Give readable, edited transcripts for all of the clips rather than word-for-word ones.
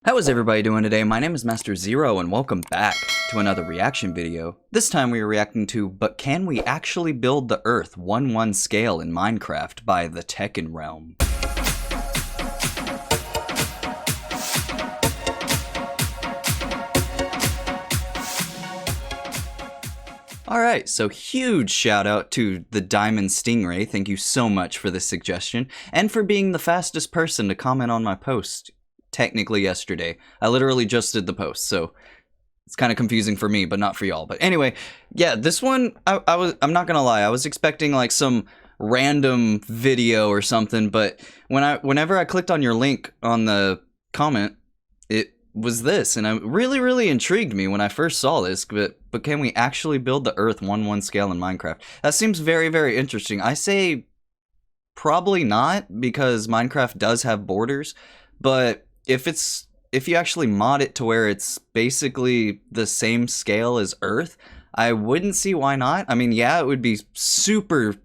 How is everybody doing today? My name is Master Zero and welcome back to another reaction video. This time we are reacting to But Can We Actually Build the Earth 1:1 Scale in Minecraft by TheTekkitRealm. Alright, so huge shout out to the Diamond Stingray. Thank you so much for this suggestion and for being the fastest person to comment on my post. Technically yesterday. I literally just did the post, so it's kind of confusing for me, but not for y'all. But anyway, yeah, this one, I'm not gonna lie, I was expecting like some random video or something, but whenever I clicked on your link on the comment, it was this, and it really intrigued me when I first saw this. But can we actually build the Earth 1:1 scale in Minecraft? That seems very interesting. I say probably not, because Minecraft does have borders, but if you actually mod it to where it's basically the same scale as Earth, I wouldn't see why not. I mean, yeah, it would be super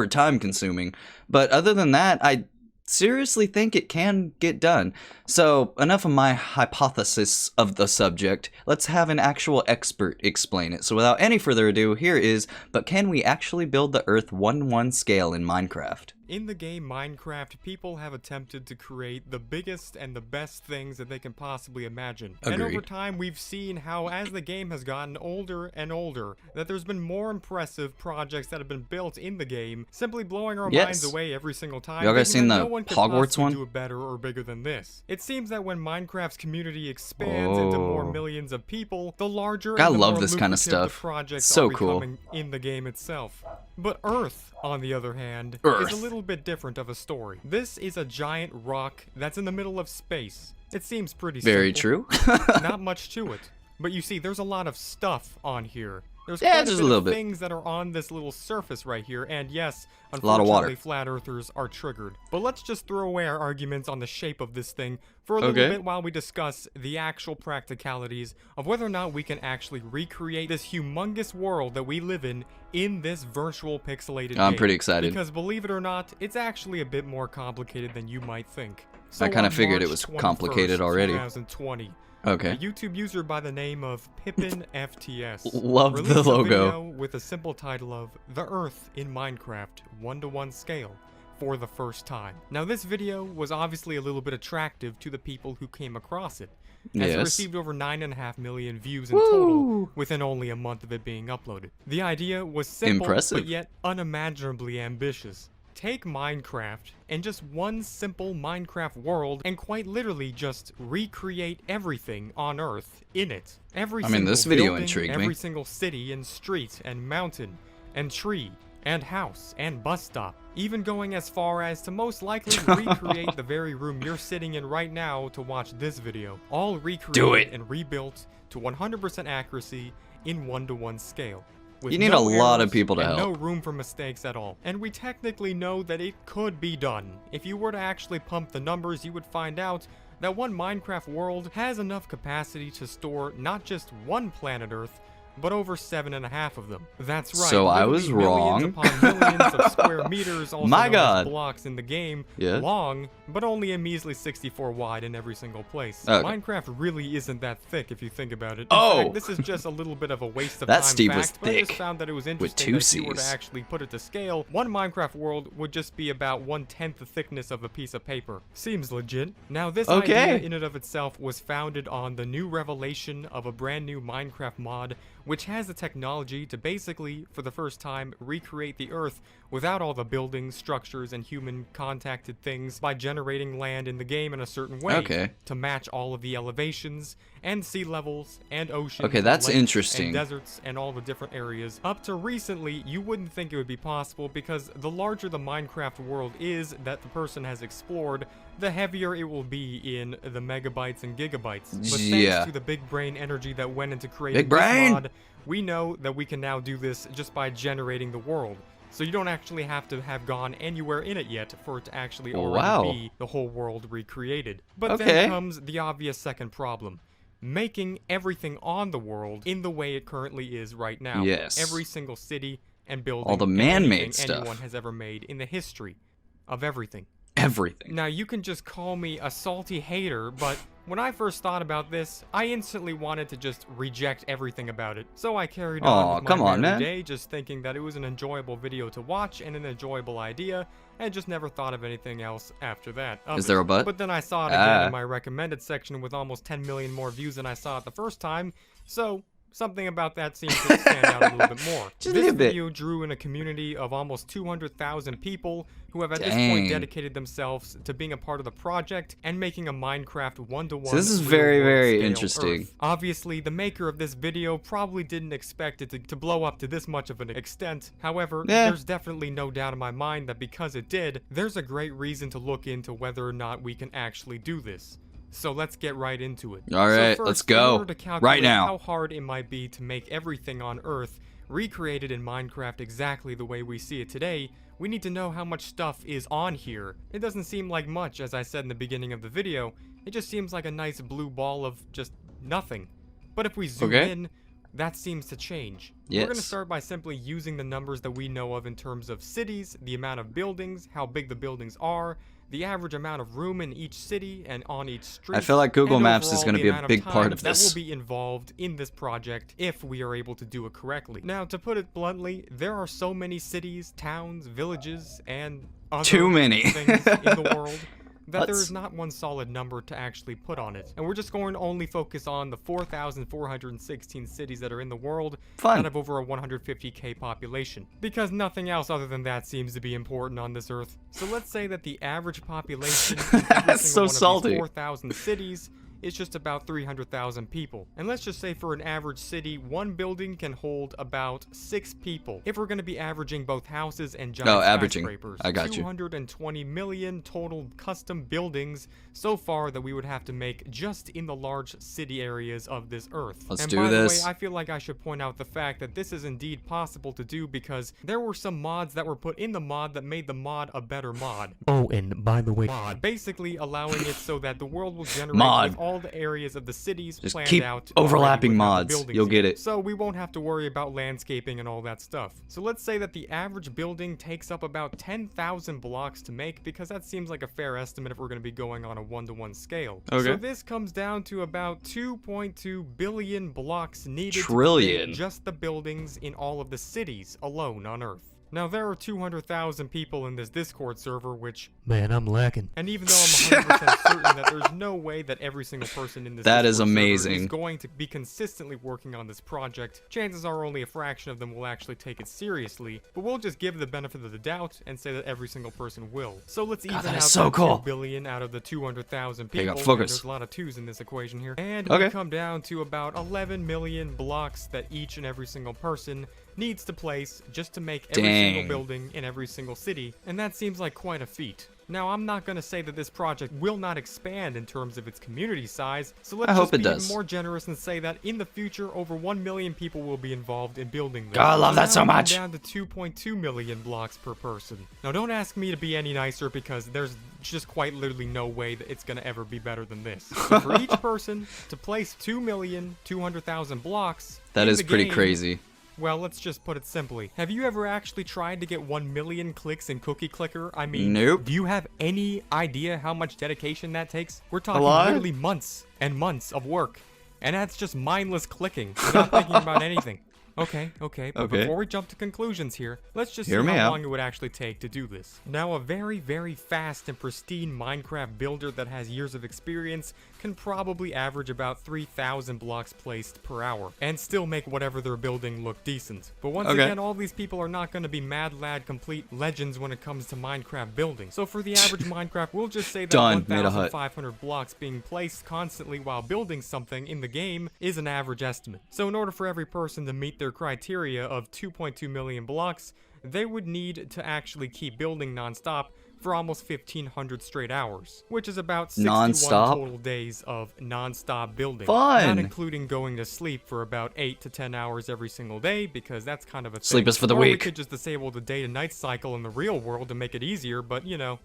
time consuming, but other than that, I seriously think it can get done. So enough of my hypothesis of the subject. Let's have an actual expert explain it. So without any further ado, here is, but can we actually build the Earth 1:1 scale in Minecraft? In the game Minecraft, people have attempted to create the biggest and the best things that they can possibly imagine. Agreed. And over time, we've seen how, as the game has gotten older and older, that there's been more impressive projects that have been built in the game, simply blowing our minds away every single time. Y'all guys seen the no one could Hogwarts one? do it better or bigger than this. It seems that when Minecraft's community expands into more millions of people, the larger and the more love this kind of lucrative stuff. the projects So are cool. becoming in the game itself. But Earth, on the other hand, is a little bit different of a story. This is a giant rock that's in the middle of space. It seems pretty simple. Very true. Not much to it. But you see, there's a lot of stuff on here. There's Yeah, quite just a a little bit of bit. things that are on this little surface right here, and yes, A lot of water. unfortunately, flat earthers are triggered. But let's just throw away our arguments on the shape of this thing for a little bit while we discuss the actual practicalities of whether or not we can actually recreate this humongous world that we live in this virtual pixelated game. I'm pretty excited. Because believe it or not, it's actually a bit more complicated than you might think. So I kind of on figured it March was complicated 21st, already. 2020, Okay. a YouTube user by the name of PippinFTS Love the released a logo. video with a simple title of The Earth in Minecraft 1:1 Scale for the first time. Now this video was obviously a little bit attractive to the people who came across it, as it received over 9.5 million views in total within only a month of it being uploaded. The idea was simple, but yet unimaginably ambitious. Take Minecraft and just one simple Minecraft world and quite literally just recreate everything on Earth in it. Every single this video building, intrigued me. every single city and street and mountain and tree and house and bus stop, even going as far as to most likely recreate the very room you're sitting in right now to watch this video. All recreated and rebuilt to 100% accuracy in 1:1 scale. You need a lot of people to help. No room for mistakes at all. And we technically know that it could be done. If you were to actually pump the numbers, you would find out that one Minecraft world has enough capacity to store not just one planet Earth, but over 7.5 of them. That's right. So I was wrong. Millions upon millions of square meters, also My known God. as blocks in the game, Yeah. long, but only a measly 64 wide in every single place. Okay. Minecraft really isn't that thick if you think about it. In Oh! fact, this is just a little bit of a waste of That time Steve was fact, but I just thick. found that it was interesting two that if you were to Cs. actually put it to scale, one Minecraft world would just be about 1/10 the thickness of a piece of paper. Seems legit. Now this idea in and of itself was founded on the new revelation of a brand new Minecraft mod, which has the technology to basically, for the first time, recreate the Earth without all the buildings, structures, and human contacted things by generating land in the game in a certain way to match all of the elevations and sea levels and oceans. Okay, that's and lakes interesting. And deserts and all the different areas. Up to recently, you wouldn't think it would be possible because the larger the Minecraft world is that the person has explored, the heavier it will be in the megabytes and gigabytes. But thanks to the big brain energy that went into creating this mod, we know that we can now do this just by generating the world. So you don't actually have to have gone anywhere in it yet for it to actually already be the whole world recreated. But then comes the obvious second problem. Making everything on the world in the way it currently is right now. Every single city and building, all the man-made stuff anyone has ever made in the history of everything. Everything. Now, you can just call me a salty hater, but When I first thought about this, I instantly wanted to just reject everything about it. So I carried Aw, on with come my on, merry man. day, just thinking that it was an enjoyable video to watch and an enjoyable idea, and just never thought of anything else after that. Is there a but? But then I saw it again in my recommended section with almost 10 million more views than I saw it the first time, so something about that seems to stand out a little bit more. Just This a bit. video drew in a community of almost 200,000 people who have at this Dang. point dedicated themselves to being a part of the project and making a Minecraft one-to-one. So this is real very, world very scale interesting. Earth. Obviously, the maker of this video probably didn't expect it to blow up to this much of an extent. However, there's definitely no doubt in my mind that because it did, there's a great reason to look into whether or not we can actually do this. So let's get right into it. All right, so first, let's go. in order to calculate Right now. how hard it might be to make everything on Earth recreated in Minecraft exactly the way we see it today, we need to know how much stuff is on here. It doesn't seem like much, as I said in the beginning of the video. It just seems like a nice blue ball of just nothing. But if we zoom in, that seems to change. Yes. We're going to start by simply using the numbers that we know of in terms of cities, the amount of buildings, how big the buildings are, the average amount of room in each city and on each street. I feel like Google and Maps is overall going to the be a amount big part time of this. that will be involved in this project if we are able to do it correctly. Now, to put it bluntly, there are so many cities, towns, villages, and other Too many. things in the world that there Let's- is not one solid number to actually put on it. And we're just going to only focus on the 4,416 cities that are in the world Fun. out of over a 150k population. Because nothing else other than that seems to be important on this earth. So let's say that the average population in every That's single so one of these salty. 4,000 cities is just about 300,000 people. And let's just say for an average city, one building can hold about 6 people. If we're going to be averaging both houses and giant averaging. skyscrapers. I got you. 220 million total custom buildings so far that we would have to make just in the large city areas of this earth. Let's and do by this. the way, I feel like I should point out the fact that this is indeed possible to do because there were some mods that were put in the mod that made the mod a better mod. Oh, and by the way, Mod, basically allowing it so that the world will generate Mod. with all the areas of the cities Just planned keep out overlapping already without the mods. buildings You'll get yet. it. So we won't have to worry about landscaping and all that stuff. So let's say that the average building takes up about 10,000 blocks to make because that seems like a fair estimate if we're going to be going on a one-to-one scale. Okay. So this comes down to about 2.2 billion blocks needed Trillion. to make just the buildings in all of the cities alone on Earth. Now, there are 200,000 people in this Discord server, which, man, I'm lacking. and even though I'm 100% certain that there's no way that every single person in this That is Discord server amazing. is going to be consistently working on this project, chances are only a fraction of them will actually take it seriously, but we'll just give the benefit of the doubt and say that every single person will. So let's even that out is so that cool. 2 billion out of the 200,000 Okay, people, got and focus. there's a lot of 2's in this equation here, and Okay. we come down to about 11 million blocks that each and every single person needs to place just to make every single Dang. building in every single city, and that seems like quite a feat. Now, I'm not going to say that this project will not expand in terms of its community size, so let's I just hope it be does. even more generous and say that in the future, over 1 million people will be involved in building this. God, I love that so now we come much. down to 2.2 million blocks per person. Now, don't ask me to be any nicer because there's just quite literally no way that it's going to ever be better than this. So for each person to place 2,200,000 blocks, That in is the pretty game, crazy. well, let's just put it simply. Have you ever actually tried to get 1 million clicks in Cookie Clicker? I mean, Nope. do you have any idea how much dedication that takes? We're talking lot? literally months and months of work. And that's just mindless clicking, without thinking about anything. Okay, but Okay. before we jump to conclusions here, let's just see Hear me how out. long it would actually take to do this. Now, a very, very fast and pristine Minecraft builder that has years of experience can probably average about 3,000 blocks placed per hour, and still make whatever they're building look decent. But once Okay. again, all these people are not going to be mad lad complete legends when it comes to Minecraft building. So for the average Minecraft, we'll just say that Done. Made a hut. 1,500 blocks being placed constantly while building something in the game is an average estimate. So in order for every person to meet their criteria of 2.2 million blocks, they would need to actually keep building non-stop for almost 1,500 straight hours, which is about 61 Non-stop? total days of non-stop building. Fun! Not including going to sleep for about 8 to 10 hours every single day, because that's kind of a thing. Sleep is for the Or we weak. could just disable the day to night cycle in the real world to make it easier, but you know,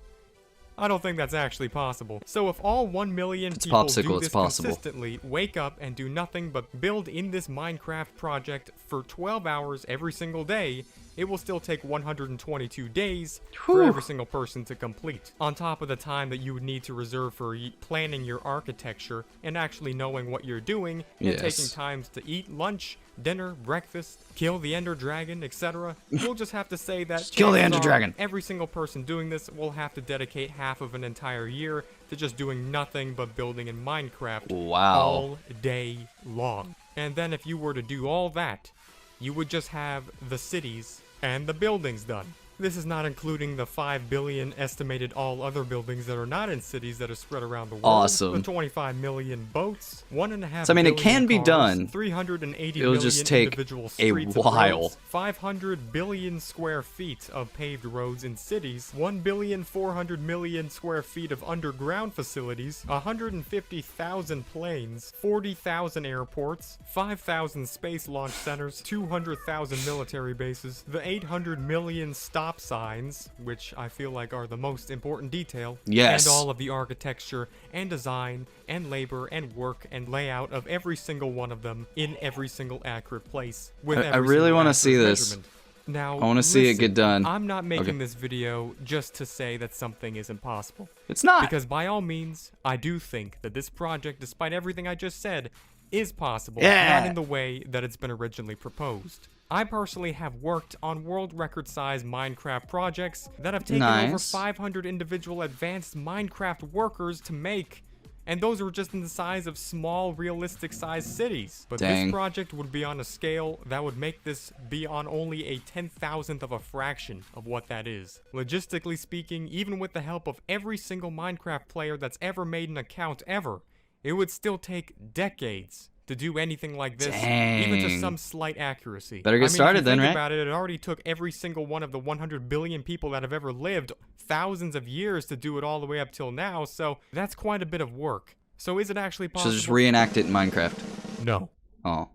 I don't think that's actually possible. So if all 1 million people popsicle, do it's this possible. consistently, wake up and do nothing but build in this Minecraft project for 12 hours every single day, it will still take 122 days for every single person to complete. On top of the time that you would need to reserve for planning your architecture and actually knowing what you're doing and taking times to eat lunch, dinner, breakfast, kill the Ender Dragon, etc. We'll just have to say that kill the Ender Dragon. Every single person doing this will have to dedicate half of an entire year to just doing nothing but building in Minecraft all day long. And then if you were to do all that, you would just have the cities and the buildings done. This is not including the 5 billion estimated all other buildings that are not in cities that are spread around the world. Awesome. The 25 million boats, 1.5 So, I mean, it billion can be cars, done. 380 It'll million just take individual a streets and while. roads, 500 billion square feet of paved roads in cities, 1,400,000,000 square feet of underground facilities, 150,000 planes, 40,000 airports, 5,000 space launch centers, 200,000 military bases, the 800 million stop signs, which I feel like are the most important detail, Yes. and all of the architecture and design and labor and work and layout of every single one of them in every single accurate place. With I really want to see this. Now, I want to see it get done. I'm not making this video just to say that something is impossible. It's not. Because by all means, I do think that this project, despite everything I just said, is possible, Yeah. not in the way that it's been originally proposed. I personally have worked on world record size Minecraft projects that have taken over 500 individual advanced Minecraft workers to make, and those are just in the size of small realistic sized cities. But this project would be on a scale that would make this be on only a 10,000th of a fraction of what that is. Logistically speaking, even with the help of every single Minecraft player that's ever made an account ever, it would still take decades to do anything like this, even to some slight accuracy. Better get started then, right? About it, it already took every single one of the 100 billion people that have ever lived thousands of years to do it all the way up till now, so that's quite a bit of work. So is it actually possible? So just reenact it in Minecraft. No. Oh.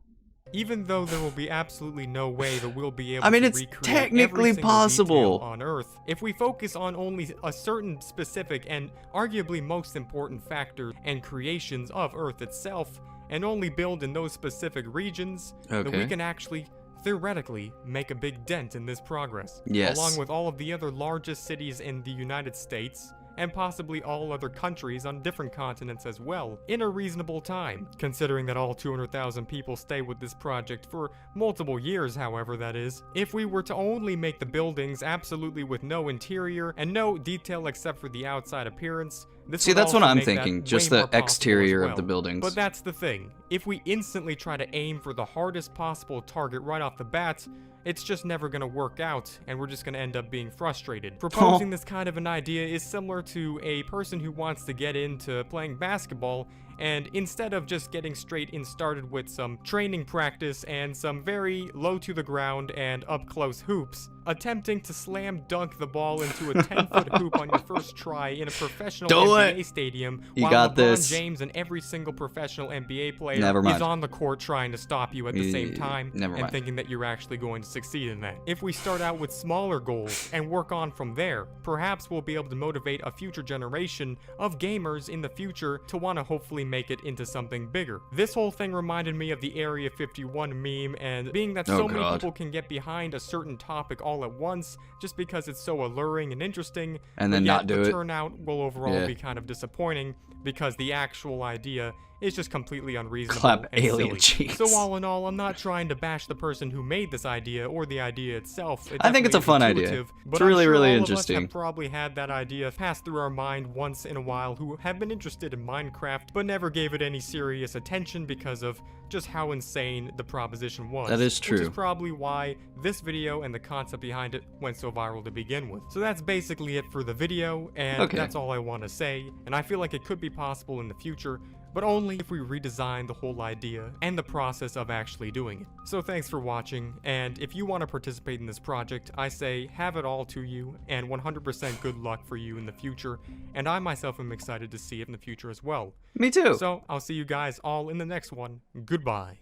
Even though there will be absolutely no way that we'll be able I mean, to it's recreate technically every single possible detail on Earth, if we focus on only a certain specific and arguably most important factor and creations of Earth itself, and only build in those specific regions, then we can actually, theoretically, make a big dent in this progress. Yes. Along with all of the other largest cities in the United States, and possibly all other countries on different continents as well, in a reasonable time, considering that all 200,000 people stay with this project for multiple years, however that is. If we were to only make the buildings absolutely with no interior and no detail except for the outside appearance, this See, would that's what also I'm make that thinking, way just more the possible exterior as well. of the buildings. But that's the thing. If we instantly try to aim for the hardest possible target right off the bat, it's just never gonna work out, and we're just gonna end up being frustrated. Proposing this kind of an idea is similar to a person who wants to get into playing basketball, and instead of just getting straight in started with some training practice and some very low to the ground and up close hoops, attempting to slam dunk the ball into a 10-foot hoop on your first try in a professional NBA stadium while LeBron James and every single professional NBA player is on the court trying to stop you at the same time and thinking that you're actually going to succeed in that. If we start out with smaller goals and work on from there, perhaps we'll be able to motivate a future generation of gamers in the future to want to hopefully make it into something bigger. This whole thing reminded me of the Area 51 meme, and being that so many people can get behind a certain topic all at once just because it's so alluring and interesting, and then not do it, the turnout will overall be kind of disappointing because the actual idea is just completely unreasonable and alien silly. cheeks. So all in all, I'm not trying to bash the person who made this idea or the idea itself. I think it's a fun idea. But it's really, I'm sure really all interesting. Of us have probably had that idea pass through our mind once in a while who have been interested in Minecraft but never gave it any serious attention because of just how insane the proposition was. That is true. Which is probably why this video and the concept behind it went so viral to begin with. So that's basically it for the video, and that's all I want to say. And I feel like it could be possible in the future, but only if we redesign the whole idea and the process of actually doing it. So thanks for watching, and if you want to participate in this project, I say have it all to you, and 100% good luck for you in the future, and I myself am excited to see it in the future as well. Me too. So I'll see you guys all in the next one. Goodbye.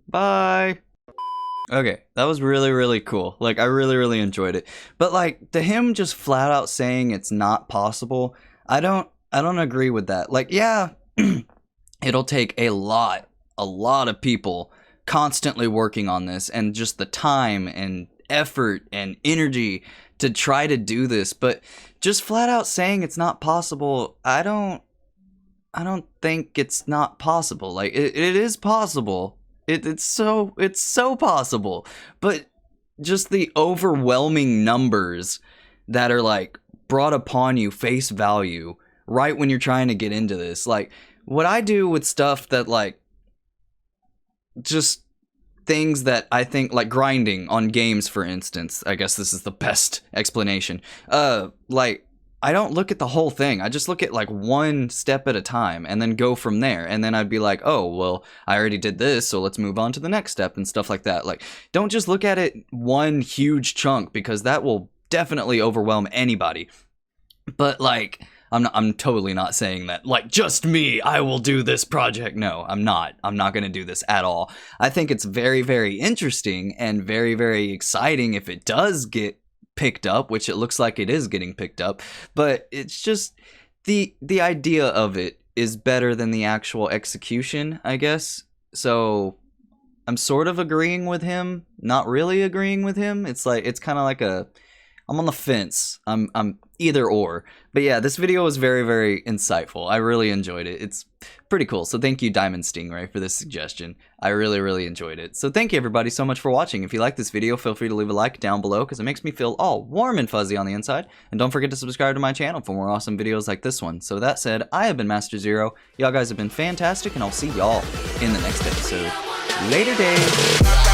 Bye. Okay, that was really, really cool. Like, I really, really enjoyed it. But like, to him just flat out saying it's not possible, I don't agree with that. Like, yeah, it'll take a lot of people constantly working on this, and just the time and effort and energy to try to do this, but just flat out saying it's not possible, I don't think it's not possible. Like it is possible. It's so possible. But just the overwhelming numbers that are like brought upon you face value right when you're trying to get into this. Like what I do with stuff that like just things that I think like grinding on games, for instance, I guess this is the best explanation. Like I don't look at the whole thing. I just look at like one step at a time and then go from there. And then I'd be like, oh, well, I already did this, so let's move on to the next step and stuff like that. Like, don't just look at it one huge chunk, because that will definitely overwhelm anybody. But like, I'm totally not saying that, like, just me, I will do this project. No, I'm not going to do this at all. I think it's very, very interesting and very, very exciting if it does get picked up, which it looks like it is getting picked up, but it's just the idea of it is better than the actual execution, I guess. So I'm sort of agreeing with him, not really agreeing with him. It's like, it's kind of like I'm on the fence. I'm either or. But yeah, this video was very, very insightful. I really enjoyed it. It's pretty cool. So thank you, Diamond Stingray, for this suggestion. I really, really enjoyed it. So thank you, everybody, so much for watching. If you like this video, feel free to leave a like down below, because it makes me feel all warm and fuzzy on the inside. And don't forget to subscribe to my channel for more awesome videos like this one. So with that said, I have been Master Zero. Y'all guys have been fantastic, and I'll see y'all in the next episode. Later days.